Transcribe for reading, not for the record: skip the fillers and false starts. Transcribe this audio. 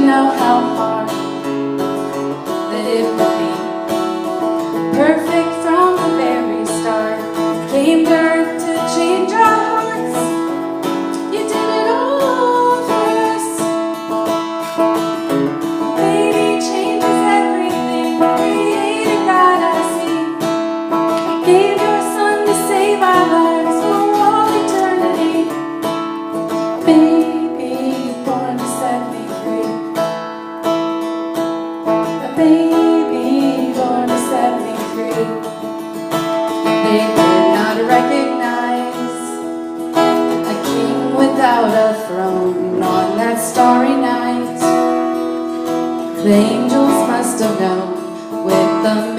know how hard that it would be. Perfect from the very start. Came dirt to change our hearts. You did it all for us. Baby changes everything. Creator God I see. Gave your son to save our lives for all eternity. Baby born to set me free. A baby born to set me free. They did not recognize a king without a throne on that starry night. The angels must have known with the